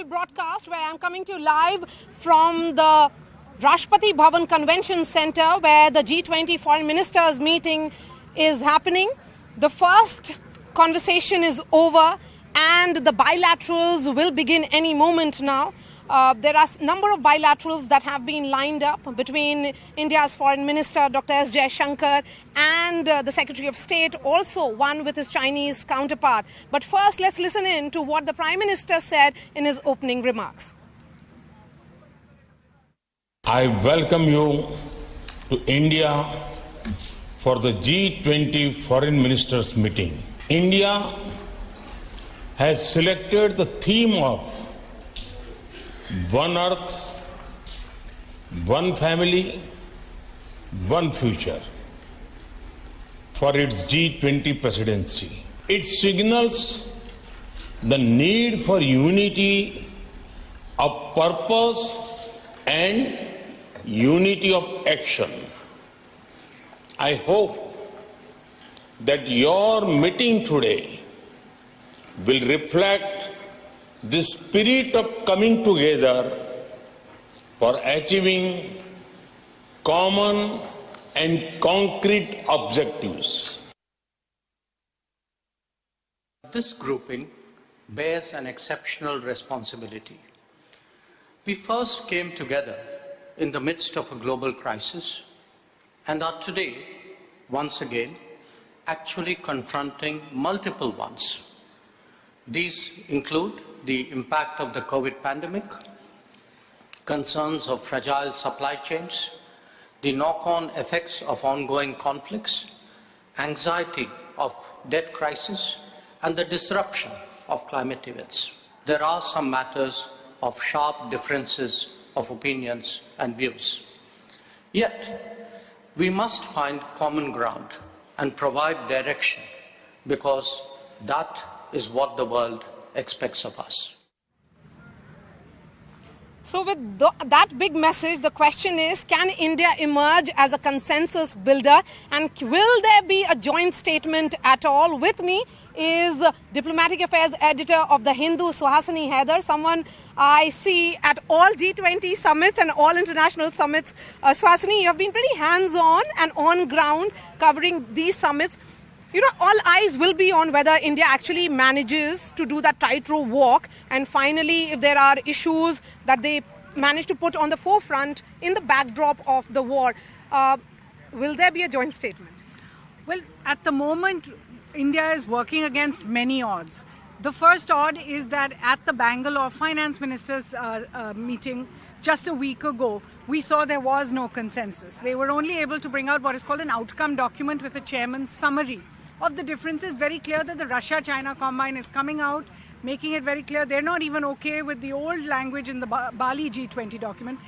broadcast where I'm coming to you live from the Rashtrapati Bhavan Convention Center where the G20 Foreign Ministers meeting is happening. The first conversation is over and the bilaterals will begin any moment now. There are a number of bilaterals that have been lined up between India's Foreign Minister Dr. S. Jaishankar and the Secretary of State, also one with his Chinese counterpart. But first, let's listen in to what the Prime Minister said in his opening remarks. I welcome you to India for the G20 Foreign Ministers meeting. India has selected the theme of One Earth, One Family, One Future for its G20 presidency. It signals the need for unity of purpose and unity of action. I hope that your meeting today will reflect the spirit of coming together for achieving common and concrete objectives. This grouping bears an exceptional responsibility. We first came together in the midst of a global crisis and are today, once again, actually confronting multiple ones. These include the impact of the COVID pandemic, concerns of fragile supply chains, the knock-on effects of ongoing conflicts, anxiety of debt crisis, and the disruption of climate events. There are some matters of sharp differences of opinions and views. Yet, we must find common ground and provide direction because that is what the world expects of us. So with that big message, the question is, can India emerge as a consensus builder and will there be a joint statement at all? With me is Diplomatic Affairs Editor of The Hindu, Suhasini Haidar, someone I see at all G20 summits and all international summits. Suhasini, you have been pretty hands-on and on ground covering these summits. You know, all eyes will be on whether India actually manages to do that tightrope walk and finally if there are issues that they manage to put on the forefront in the backdrop of the war. Will there be a joint statement? Well, at the moment, India is working against many odds. The first odd is that at the Bangalore Finance Ministers meeting just a week ago, we saw there was no consensus. They were only able to bring out what is called an outcome document with a chairman's summary of the differences. Very clear that the Russia-China combine is coming out, making it very clear they're not even okay with the old language in the Bali G20 document.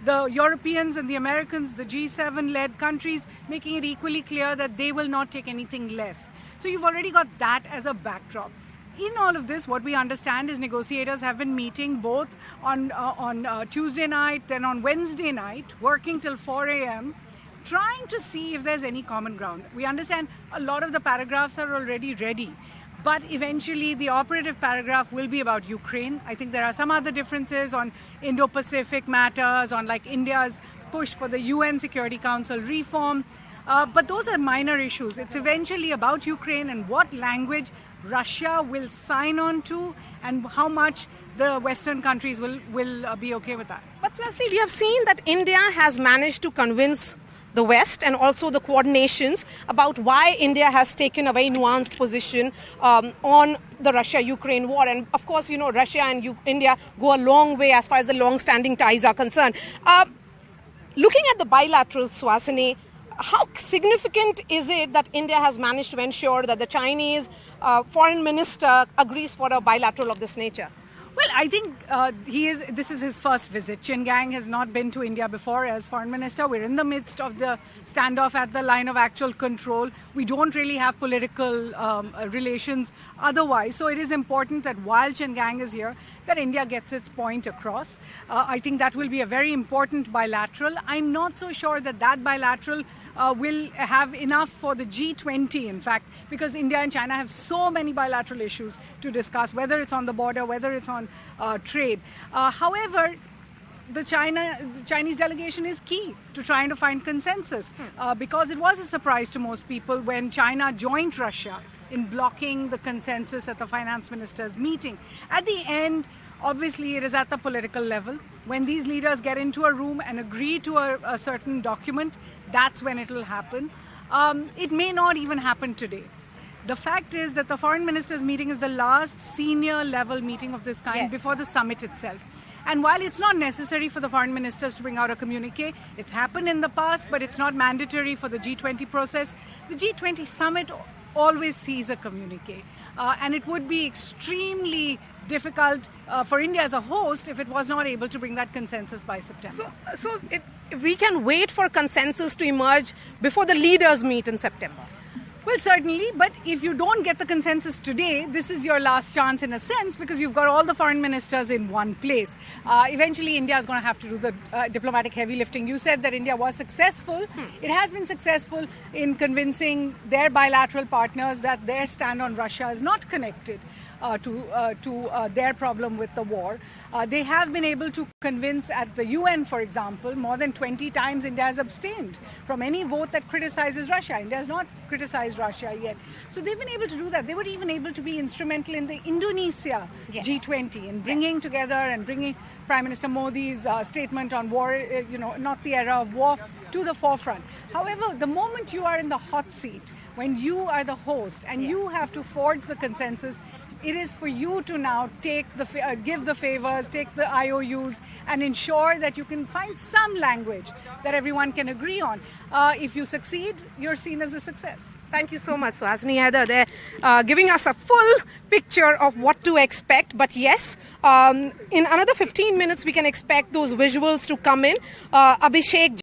The Europeans and the Americans, the G7-led countries, making it equally clear that they will not take anything less. So you've already got that as a backdrop. In all of this, what we understand is negotiators have been meeting both on Tuesday night, then on Wednesday night, working till 4 a.m., trying to see if there's any common ground. We understand a lot of the paragraphs are already ready, but eventually the operative paragraph will be about Ukraine. I think there are some other differences on Indo-Pacific matters, on like India's push for the UN Security Council reform, but those are minor issues. It's eventually about Ukraine and what language Russia will sign on to and how much the Western countries will be okay with that. But Leslie, we have seen that India has managed to convince the West and also the coordinations about why India has taken a very nuanced position on the Russia-Ukraine war. And of course, you know, Russia and India go a long way as far as the long-standing ties are concerned. Looking at the bilateral, Suhasini, how significant is it that India has managed to ensure that the Chinese foreign minister agrees for a bilateral of this nature? Well, I think this is his first visit. Qin Gang has not been to India before as foreign minister. We're in the midst of the standoff at the line of actual control. We don't really have political relations otherwise. So it is important that while Qin Gang is here, that India gets its point across. I think that will be a very important bilateral. I'm not so sure that that bilateral will have enough for the G20, in fact, because India and China have so many bilateral issues to discuss, whether it's on the border, whether it's on trade. However, the Chinese delegation is key to trying to find consensus because it was a surprise to most people when China joined Russia in blocking the consensus at the finance ministers' meeting. At the end, obviously, it is at the political level. When these leaders get into a room and agree to a certain document, that's when it will happen. It may not even happen today. The fact is that the foreign ministers' meeting is the last senior level meeting of this kind before the summit itself. And while it's not necessary for the foreign ministers to bring out a communique, it's happened in the past, but it's not mandatory for the G20 process. The G20 summit always sees a communique. And it would be extremely difficult for India as a host if it was not able to bring that consensus by September. So we can wait for consensus to emerge before the leaders meet in September. Well, certainly, but if you don't get the consensus today, this is your last chance in a sense because you've got all the foreign ministers in one place. Eventually, India is going to have to do the diplomatic heavy lifting. You said that India was successful. It has been successful in convincing their bilateral partners that their stand on Russia is not connected to their problem with the war. They have been able to convince at the UN, for example, more than 20 times India has abstained from any vote that criticizes Russia. India has not criticized Russia yet. So they've been able to do that. They were even able to be instrumental in the Indonesia G20 in bringing together and bringing Prime Minister Modi's statement on war, not the era of war, to the forefront. However, the moment you are in the hot seat, when you are the host and you have to forge the consensus, it is for you to now take give the favors, take the IOUs, and ensure that you can find some language that everyone can agree on. If you succeed, you're seen as a success. Thank you so much, Suhasini Haidar, there giving us a full picture of what to expect. But yes, in another 15 minutes, we can expect those visuals to come in. Abhishek